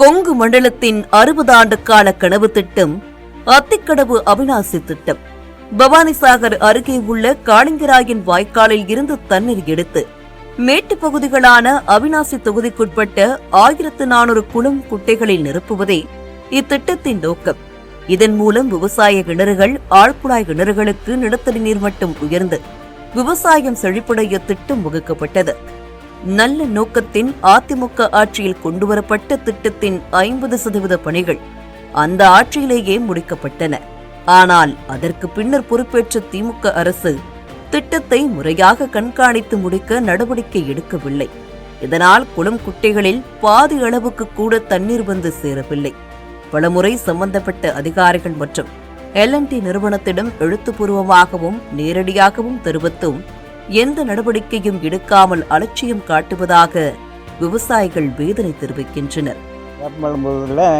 கொங்கு மண்டலத்தின் 60 ஆண்டு கால கனவு திட்டம் அத்திக்கடவு அவிநாசி திட்டம். பவானிசாகர் அருகே உள்ள காளிங்கராயன் வாய்க்காலில் இருந்து தண்ணீர் எடுத்து மேட்டு பகுதிகளான அவிநாசி தொகுதிக்குட்பட்ட 1400 குளம் குட்டைகளில் நிரப்புவதே இத்திட்டத்தின் நோக்கம். இதன் மூலம் விவசாய கிணறுகள், ஆழ்குழாய் கிணறுகளுக்கு நிலத்தடி நீர் மட்டம் உயர்ந்து விவசாயம் செழிப்படைய திட்டம் வகுக்கப்பட்டது. நல்ல நோக்கத்தின் அதிமுக ஆட்சியில் கொண்டுவரப்பட்ட திட்டத்தின் 50% பணிகள் அந்த ஆட்சியிலேயே முடிக்கப்பட்டன. ஆனால் அதற்கு பின்னர் பொறுப்பேற்ற திமுக அரசு திட்டத்தை முறையாக கண்காணித்து முடிக்க நடவடிக்கை எடுக்கவில்லை. இதனால் குளம் குட்டைகளில் பாதி அளவுக்கு கூட தண்ணீர் வந்து சேரவில்லை. பலமுறை சம்பந்தப்பட்ட அதிகாரிகள் மற்றும் L&T நிறுவனத்திடம் எழுத்துப்பூர்வமாகவும் நேரடியாகவும் தெரிவித்தும் எந்த நடவடிக்கையும் எடுக்காமல் அலட்சியம் காட்டுவதாக விவசாயிகள் வேதனை தெரிவிக்கின்றனர்.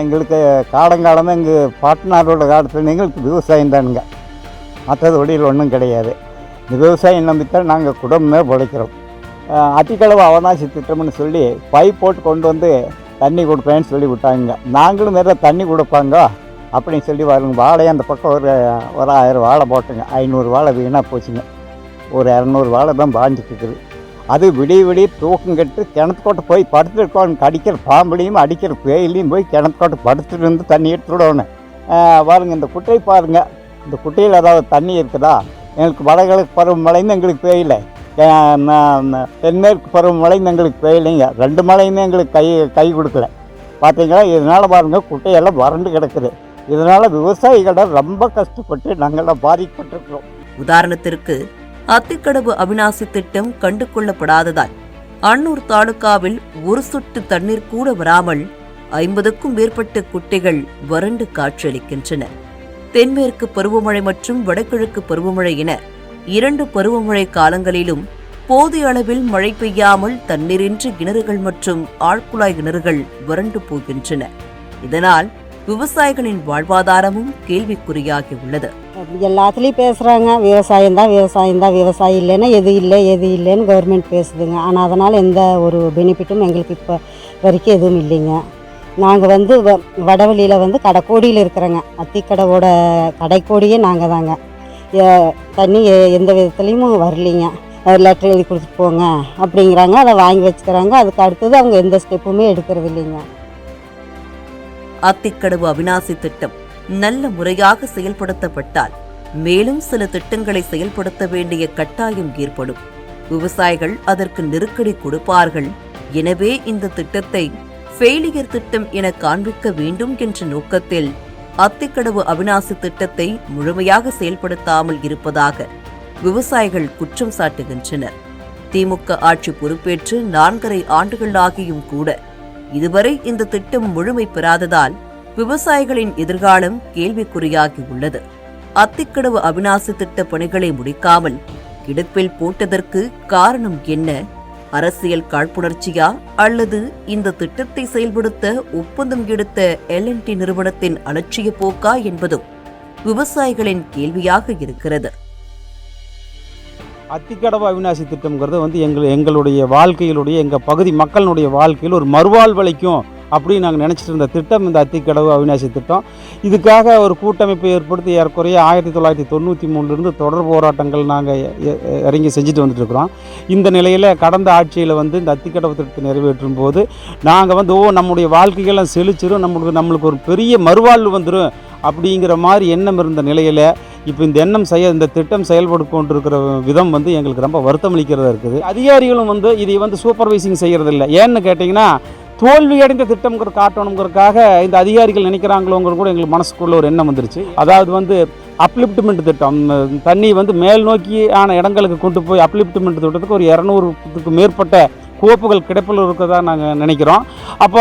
எங்களுக்கு காலங்காலமாக எங்கள் பாட்டனாரோட காலத்தில் எங்களுக்கு விவசாயம் தானுங்க, மற்றது ஒடியில் ஒன்றும் கிடையாது. இந்த விவசாயம் நம்பித்தான் நாங்கள் குடும்பமே பிழைக்கிறோம். அத்திக்கடவு அவிநாசி திட்டம்னு சொல்லி பைப் போட்டு கொண்டு வந்து தண்ணி கொடுப்பேன்னு சொல்லி விட்டாங்க. நாங்களும் நிறைய தண்ணி கொடுப்பாங்க அப்படின்னு சொல்லி வருங்க. வாழை அந்த பக்கம் ஒரு 1000 வாழை போட்டுங்க, 500 வாழை வீணாக போச்சுங்க. ஒரு 200 வாழை தான் பாஞ்சிட்டு இருக்குது. அது விடிய தூக்கம் கட்டு கிணத்துக்கோட்டை போய் படுத்துருக்கோம். அடிக்கிற பாம்புலையும் அடிக்கிற பேயிலையும் போய் கிணத்துக்கோட்டை படுத்துட்டு இருந்து தண்ணி எடுத்து விடணும். பாருங்க, இந்த குட்டை பாருங்க, இந்த குட்டையில் ஏதாவது தண்ணி இருக்குதா? எங்களுக்கு வடகிழக்கு பருவமழைன்னு எங்களுக்கு பெய்யலை, தென்மேற்கு பருவமழைன்னு எங்களுக்கு பெய்யலைங்க. 2 மழையுமே எங்களுக்கு கை கொடுக்கல. பார்த்தீங்களா? இதனால் பாருங்கள், குட்டையெல்லாம் வறண்டு கிடக்குது. இதனால் விவசாயிகளை ரொம்ப கஷ்டப்பட்டு நாங்கள்லாம் பாதிக்கப்பட்டிருக்கிறோம். உதாரணத்திற்கு அத்திக்கடவு அவிநாசி திட்டம் கண்டு கொள்ளப்படாததால் அன்னூர் தாலுகாவில் ஒரு சொட்டு தண்ணீர் கூட வராமல் 50க்கும் மேற்பட்ட குட்டைகள் வறண்டு காட்சியளிக்கின்றன. தென்மேற்கு பருவமழை மற்றும் வடகிழக்கு பருவமழை என 2 பருவமழை காலங்களிலும் போதிய அளவில் மழை பெய்யாமல் தண்ணீரின்றி கிணறுகள் மற்றும் ஆழ்குழாய் கிணறுகள் வறண்டு போகின்றன. இதனால் விவசாயிகளின் வாழ்வாதாரமும் கேள்விக்குறியாகியுள்ளது. எல்லாத்துலேயும் பேசுகிறாங்க, விவசாயம் தான் விவசாயம் இல்லைன்னா எது இல்லைன்னு கவர்மெண்ட் பேசுதுங்க. ஆனால் அதனால் எந்த ஒரு பெனிஃபிட்டும் எங்களுக்கு இப்போ வரைக்கும் எதுவும் இல்லைங்க. நாங்கள் வடவழியில் கடைக்கோடியில் இருக்கிறோங்க. அத்திக்கடவோட கடைக்கோடியே நாங்கள் தாங்க. தண்ணி எந்த விதத்துலேயும் வரலிங்க. லெட்டர் எழுதி கொடுத்துட்டு போங்க அப்படிங்கிறாங்க. அதை வாங்கி வச்சுக்கிறாங்க. அதுக்கு அடுத்தது அவங்க எந்த ஸ்டெப்புமே எடுக்கிறது இல்லைங்க. அத்திக்கடவு அவிநாசி திட்டம் நல்ல முறையாக செயல்படுத்தப்பட்டால் மேலும் சில திட்டங்களை செயல்படுத்த வேண்டிய கட்டாயம் ஏற்படும். விவசாயிகள் அதற்கு நெருக்கடி கொடுப்பார்கள். எனவே இந்த திட்டத்தை ஃபெயிலியர் திட்டம் என காண்பிக்க வேண்டும் என்ற நோக்கத்தில் அத்திக்கடவு அவிநாசி திட்டத்தை முழுமையாக செயல்படுத்தாமல் இருப்பதாக விவசாயிகள் குற்றம் சாட்டுகின்றனர். திமுக ஆட்சி பொறுப்பேற்று 4.5 ஆண்டுகள் ஆகியும் கூட இதுவரை இந்த திட்டம் முழுமை பெறாததால் விவசாயிகளின் எதிர்காலம் கேள்விக்குறியாகி உள்ளது. அத்திக்கடவு அவிநாசி திட்ட பணிகளை முடிக்காமல் கிடப்பில் போட்டதற்கு காரணம் என்ன? அரசியல் காழ்ப்புணர்ச்சியா அல்லது இந்த திட்டத்தை செயல்படுத்த ஒப்பந்தம் எடுத்த L&T நிறுவனத்தின் அலட்சிய போக்கா என்பதும் விவசாயிகளின் கேள்வியாக இருக்கிறது. அத்திக்கடவு அவிநாசி திட்டம்ங்கிறது எங்களுடைய வாழ்க்கையிலுடைய, எங்கள் பகுதி மக்களுடைய வாழ்க்கையில் ஒரு மறுவாழ்வளிக்கும் அப்படின்னு நாங்கள் நினச்சிட்டு இருந்த திட்டம் இந்த அத்திக்கடவு அவிநாசி திட்டம். இதுக்காக ஒரு கூட்டமைப்பை ஏற்படுத்தி ஏறக்குறைய 1993 தொடர் போராட்டங்கள் நாங்கள் இறங்கி செஞ்சுட்டு வந்துட்டுருக்குறோம். இந்த நிலையில் கடந்த ஆட்சியில் இந்த அத்திக்கடவு திட்டத்தை நிறைவேற்றும் போது நாங்கள் நம்முடைய வாழ்க்கைகள்லாம் செழிச்சிரும், நம்மளுக்கு ஒரு பெரிய மறுவாழ்வு வந்துடும் அப்படிங்கிற மாதிரி எண்ணம் இருந்த நிலையில் இப்போ இந்த திட்டம் செயல்பட்டு கொண்டிருக்கிற விதம் எங்களுக்கு ரொம்ப வருத்தம் அளிக்கிறதா இருக்குது. அதிகாரிகளும் இதை சூப்பர்வைசிங் செய்கிறதில்லை. ஏன்னு கேட்டிங்கன்னா, தோல்வி அடைந்த திட்டம்ங்கிற காட்டணுங்கிறதுக்காக இந்த அதிகாரிகள் நினைக்கிறாங்களோங்கிற கூட எங்களுக்கு மனசுக்குள்ள ஒரு எண்ணம் வந்துருச்சு. அதாவது அப்லிப்ட்மெண்ட் திட்டம், தண்ணி மேல் நோக்கியான இடங்களுக்கு கொண்டு போய் அப்லிப்ட்மெண்ட் திட்டத்துக்கு ஒரு 200க்கு மேற்பட்ட கோப்புகள் கிடைப்பில் இருக்கிறதா நாங்கள் நினைக்கிறோம். அப்போ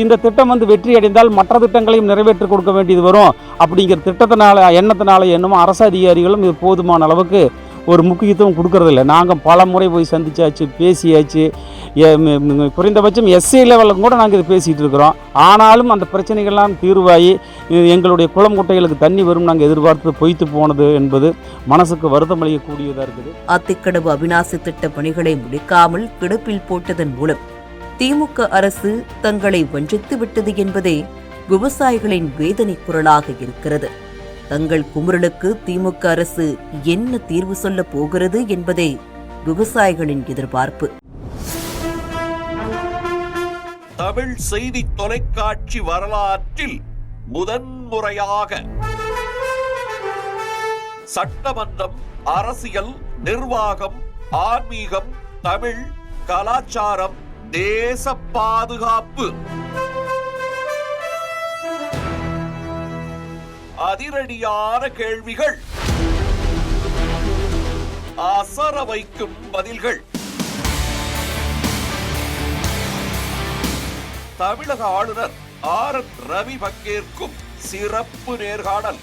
இந்த திட்டம் வெற்றி அடைந்தால் மற்ற திட்டங்களையும் நிறைவேற்றி கொடுக்க வேண்டியது வரும் அப்படிங்கிற எண்ணத்தினால என்னமோ அரசு அதிகாரிகளும் இது போதுமான அளவுக்கு ஒரு முக்கியத்துவம் கொடுக்கறதில்ல. நாங்கள் பல முறை போய் சந்திச்சாச்சு, பேசியாச்சு. குறைந்தபட்சம் எஸ்ஐ லெவலில் கூட நாங்கள் இது பேசிகிட்டு இருக்கிறோம். ஆனாலும் அந்த பிரச்சனைகள்லாம் தீர்வாகி எங்களுடைய குளம் குட்டைகளுக்கு தண்ணி வரும் நாங்கள் எதிர்பார்த்து பொய்த்து போனது என்பது மனசுக்கு வருத்தம் அளிக்கக்கூடியதாக இருக்குது. அத்திக்கடவு அவிநாசி திட்ட பணிகளை முடிக்காமல் கிடப்பில் போட்டதன் மூலம் திமுக அரசு தங்களை வஞ்சித்து விட்டது என்பதே விவசாயிகளின் வேதனை குரலாக இருக்கிறது. தங்கள் குமுறலுக்கு திமுக அரசு என்ன தீர்வு சொல்ல போகிறது என்பதே விவசாயிகளின் எதிர்பார்ப்பு. தமிழ் செய்தி தொலைக்காட்சி வரலாற்றில் முதன்முறையாக சட்டமன்றம், அரசியல், நிர்வாகம், ஆன்மீகம், தமிழ், கலாச்சாரம், தேச பாதுகாப்பு, அதிரடியான கேள்விகள், அசர வைக்கும் பதில்கள், தமிழக ஆளுநர் RN ரவி பங்கேற்கும் சிறப்பு நேர்காணல்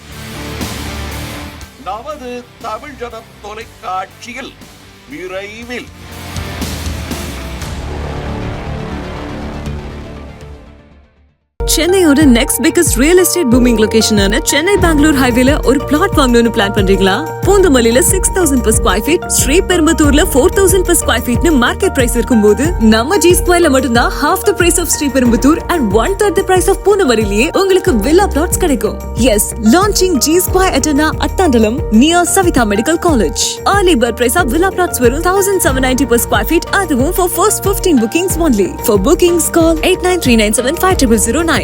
நமது தமிழ் ஜனம் தொலைக்காட்சியில் விரைவில். சென்னையோட next biggest real estate booming லொகேஷனான சென்னை பெங்களூர் ஹைவேல ஒரு பிளாட் வாங்கணும்னு பிளான் பண்றீங்களா? பூந்தமல்லியில 6000 per square feet, ஸ்ரீபெரும்புத்தூர்ல 4000 per square feet market price இருக்கும்போது நம்ம G Squareல மட்டும்தான் half the price of Sriperumbudur and 1/3 the price of பூந்தமல்லியிலேயே உங்களுக்கு வில்லா பிளாட்ஸ் கிடைக்கும். Yes, launching G Square at Attandalam near Savitha Medical College. Early bird price of villa plots வெறும் 1790 per square feet, அதுவும் for first 15 bookings only. For bookings call 8939750009.